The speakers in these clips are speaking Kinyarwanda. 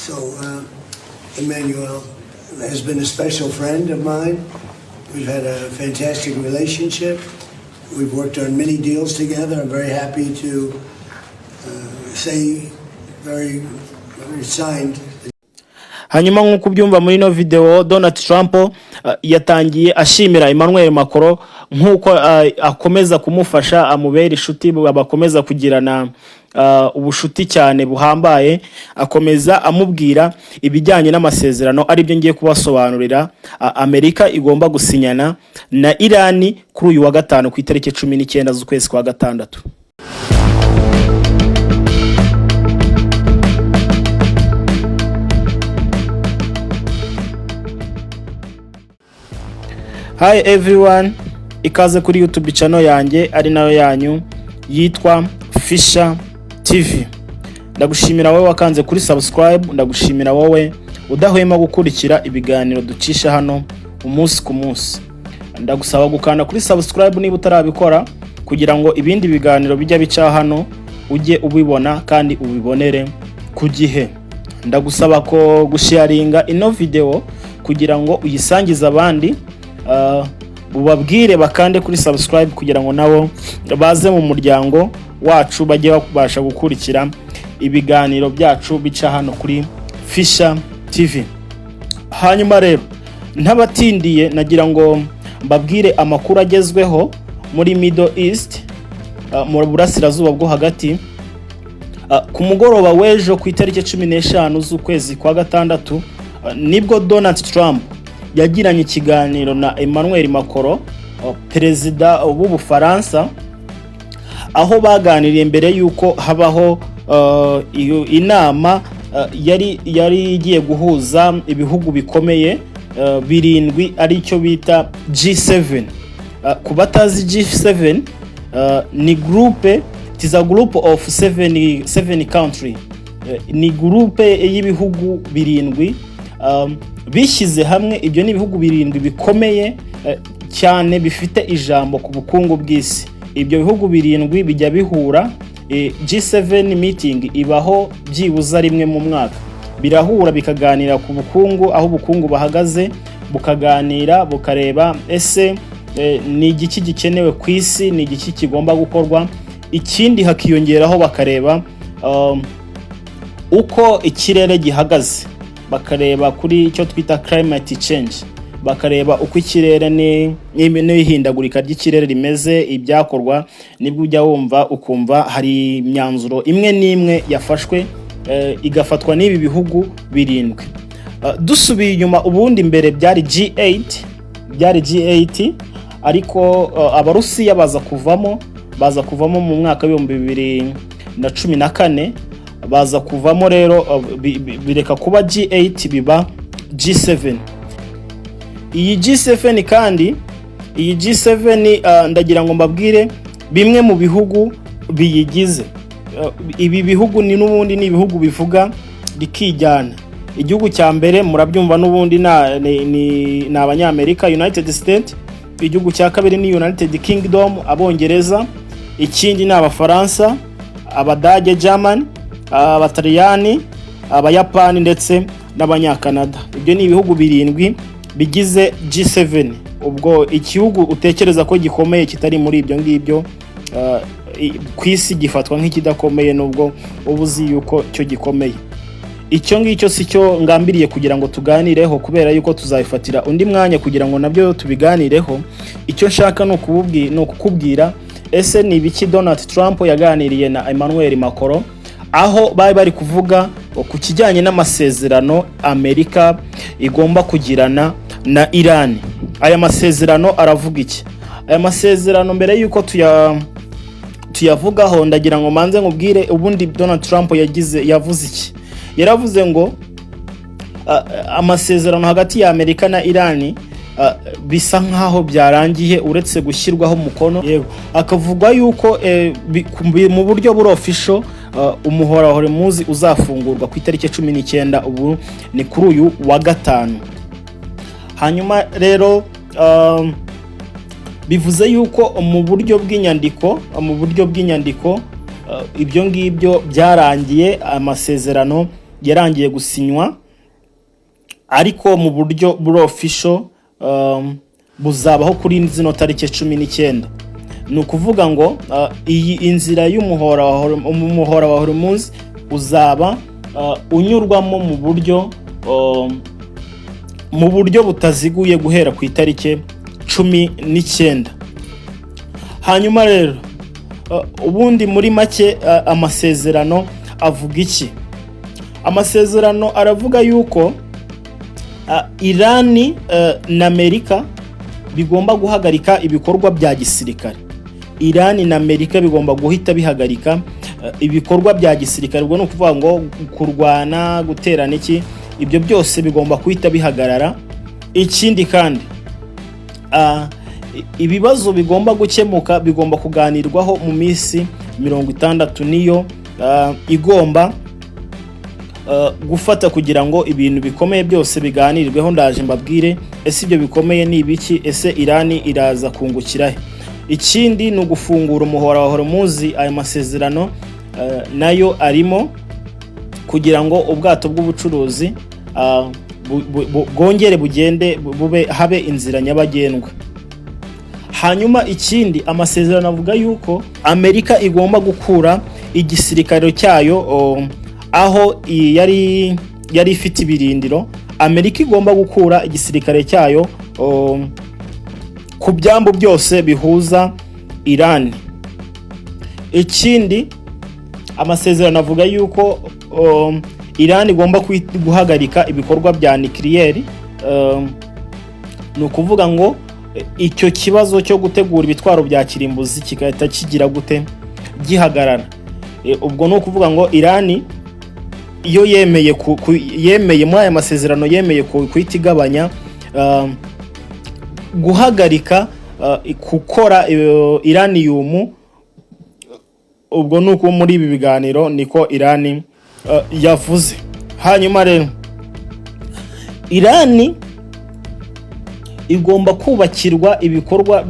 So Emmanuel has been a special friend of mine. We've had a fantastic relationship. We've worked on many deals together. I'm very happy to say very signed. Hanyuma nk'uko byumva muri no video, Donald Trump yatangiye ashimira Emmanuel Macron nk'uko akomeza kumufasha amubera inshuti, bakomeza kugirana ubushuti cyane buhambaye. Akomeza amubwira ibijyanye n'amasezerano ari byo ngiye kubasobanurira Amerika igomba gusinyana na Iran kuri uyu wa gatanu ku itariki 19 z'ukwezi kwa gatandatu. Hi everyone, ikaze kuri YouTube channel yanjye ari nayo yanyu yitwa Fisher TV. Ndagushimira wowe wakanze kuri subscribe, ndagushimira wowe udahwema gukurikira ibiganiro ducisha hano umunsi ku munsi. Ndagusaba gukanda kuri subscribe niba utarabikora kugira ngo ibindi biganiro bijya bica hano ujye ubibona kandi ubibonere ku gihe. Ndagusaba ko gusharinga ino video kugira ngo uyisangize abandi, ubabwire bakande kuri subscribe kugira ngo nabo baze mu muryango wacu bajye bakubasha gukurikira ibiganiro byacu bica hano kuri Fisher TV. Hanyuma rero ntabatindiye nagira ngo mbabwire amakuru agezweho muri Middle East, mu burasirazuba bwo hagati. Ku mugoroba w'ejo ku itariki 15 z'ukwezi kwa gatandatu nibwo Donald Trump yagiranye ikiganiro na Emmanuel Macron, perezida w'Ubufaransa, aho baganiriye mbere yuko habaho inama yari igiye guhuza ibihugu bikomeye birindwi ari cyo bita G7. Ku batazi G7 ni groupe, it is a group of seven country, ni groupe y'ibihugu birindwi bishyize hamwe. Ibyo ni ibihugu birindwi bikomeye cyane bifite ijambo ku bukungu bw'isi. Ibyo bihugu birindwi bijya bihura, G7 meeting ibaho byibuza rimwe mu mwaka. Birahura bikaganira ku bukungu, aho ubukungu bahagaze, bukaganira bukareba ese ni igiki gikenewe ku isi, ni igiki kigomba gukorwa. Ikindi hakiyongeraho bakareba uko ikirere gihagaze, bakareba kuri icyo twita climate change, bakareba uko ikirere n'ihindagurika ry'ikirere rimeze, ibyakorwa. Nibwo ujya wumva ukumva hari imyanzuro imwe n'imwe yafashwe igafatwa n'ibi bihugu birindwi. Dusubiye inyuma, ubundi mbere byari G8, ariko Abarusiya baza kuvamo mu mwaka wa 2014, baza kuvamo rero bireka kuba G8 biba G7. Iyi G7 kandi, iyi G7 ndagira ngo mbabwire bimwe mu bihugu biyigize. Ibi bihugu ni n'ubundi ni ibihugu bivuga bikijyana. Igihugu cya mbere murabyumva n'ubundi ni Abanyamerika, United States. Igihugu cya kabiri ni United Kingdom, Abongereza. Ikindi ni Abafaransa, Abadage, German, Abataliyani, Abayapani ndetse n'Abanyakanada. Ibyo ni ibihugu birindwi bigize G7. Ubwo igihugu utekereza ko gikomeye kitari muri ibyo ngibyo ku isi gifatwa nk'ikidakomeye, nubwo ubuzi yuko cyo gikomeye. Icyo ngicyo si cyo ngambiriye kugira ngo tuganireho, kubera yuko tuzayifatira undi mwanya kugira ngo nabyo tubiganireho. Icyo nshaka no kukubwira ese ni ibiki Donald Trump yaganiriye na Emmanuel Macron, aho bari kuvuga ku kijyanye n'amasezerano Amerika igomba kugirana na Iran. Aya masezerano aravuga iki? Aya masezerano mbere yuko tuyavugaho ndagira ngo manze nkubwire ubundi Donald Trump yavuze iki. Yaravuze ngo amasezerano hagati ya Amerika na Iran bisa nkaho byarangiye uretse gushyirwaho umukono. Yego, akavugwa yuko mu buryo buri official umuhora wa Hormuz uzafungurwa ku itariki 19, ubu ni kuri uyu wa gatanu. Hanyuma rero bivuze yuko mu buryo bw'inyandiko ibyo ngibyo byarangiye, amasezerano yarangiye gusinywa, ariko mu buryo official buzabaho kuri zino tariki 19. ni ukuvuga ngo iyi inzira y'umuhora wa Hormuz uzaba unyurwamo mu buryo butaziguye guhera ku itariki 19. hanyuma rero ubundi muri make amasezerano avuga iki? Amasezerano aravuga yuko Irani na Amerika bigomba guhagarika ibikorwa bya gisirikare. Irani na Amerika bigomba guhita bihagarika ibikorwa bya gisirikare, ubwo no kuvuga ngo kurwana, guterana iki, ibyo byose bigomba guhita bihagarara. Ikindi kandi ibibazo bigomba gukemuka, bigomba kuganirwaho mu minsi 60 niyo igomba gufata kugira ngo ibintu bikomeye byose biganirweho. Ndaje mbabwire ese ibyo bikomeye ni ibiki, ese Irani iraza kungukira. Ikindi ni ugufungura umuhora wa Hormuz. Aya masezerano nayo arimo kugira ngo ubwato bw'ubucuruzi bwongere bugende habe inzira nyabagendwa. Hanyuma ikindi, amasezerano avuga yuko Amerika igomba gukura igisirikare cyayo aho yari ifite ibirindiro. Amerika igomba gukura igisirikare cyayo ku byambu byose bihuza Iran. Ikindi, amasezerano avuga yuko Iran igomba guhagarika ibikorwa bya nucleaire. Ni ukuvuga ngo icyo kibazo cyo gutegura ibitwaro bya kirimbuzi kigahita kigira gute gihagarara. Ubwo no kuvuga ngo Iran iyo yemeye muri aya masezerano yemeye kwita igabanya guhagarika gukora uranium. Ubwo nuko muri ibi biganiro niko Iran yavuze. Hanyuma rero Iran igomba kubakirwa ibikorwa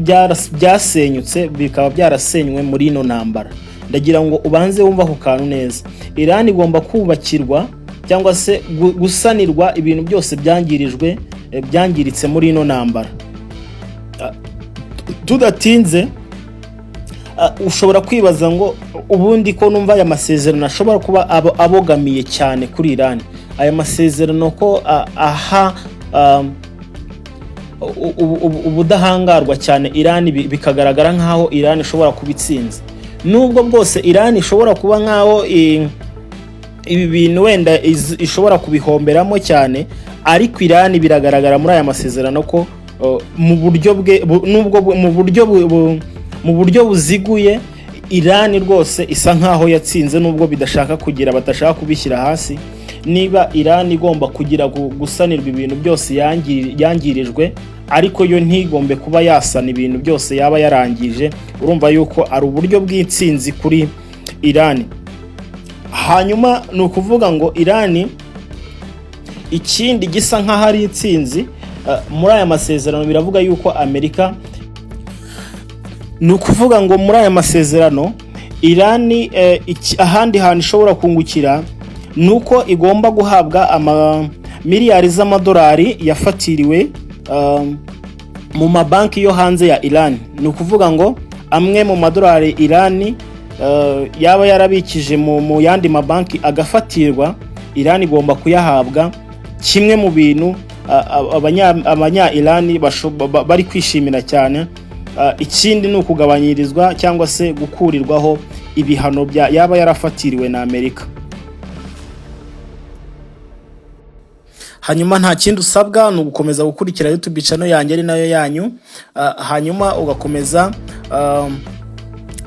byasenyutse, bikaba byarasenywe muri ino ntambara. Ndagira ngo ubanze wumva ku kantu neza. Iran igomba kubakirwa cyangwa se gusanirwa ibintu byose byangiritse muri ino ntambara. Tudatinze, ushobora kwibaza ngo ubundi ko numva aya masezerano ashobora kuba abogamiye cyane kuri Iran. Aya masezerano ko aha ubudahangarwa cyane Iran, bikagaragara nkaho Iran ishobora kubitsinza. Nubwo bwose Iran ishobora kuba nkaho ibi bintu wenda ishobora kubihomberamo cyane, ariko Iran biragaragara muri aya masezerano ko mu buryo buziguye Iran rwose isa nkaho yatsinze, nubwo batashaka kubishyira hasi. Niba Iran igomba kugira gusanirwa ibintu byose yangirijwe, ariko yo ntigombe kuba yasana ibintu byose yaba yarangije. Urumva yuko ari uburyo bw'intsinzi kuri Iran. Hanyuma ni ukuvuga ngo Iran ikindi gisa nkaho ari intsinzi muri aya masezerano, biravuga yuko Amerika, ni ukuvuga ngo muri aya masezerano Iran ahandi hantu ishobora kungukira nuko igomba guhabwa miliyari z'amadolari yafatiriwe mu mabanki yo hanze ya Iran. Ni ukuvuga ngo amwe mu madolari Iran yaba yarabikije mu yandi mabanki agafatirwa, Iran igomba kuyahabwa. Kimwe mu bintu abanya Iran bari kwishimira cyane. Ikindi ni ukugabanyirizwa cyangwa se gukurirwaho ibihano yaba yarafatiriwe na Amerika. Hanyuma nta kindi usabwa, ni ugukomeza gukurikira YouTube channel yanjye ari nayo yanyu. Hanyuma ugakomeza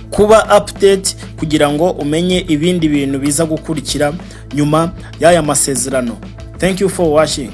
kuba update kugira ngo umenye ibindi bintu biza gukurikira nyuma y'aya masezerano. Thank you for watching.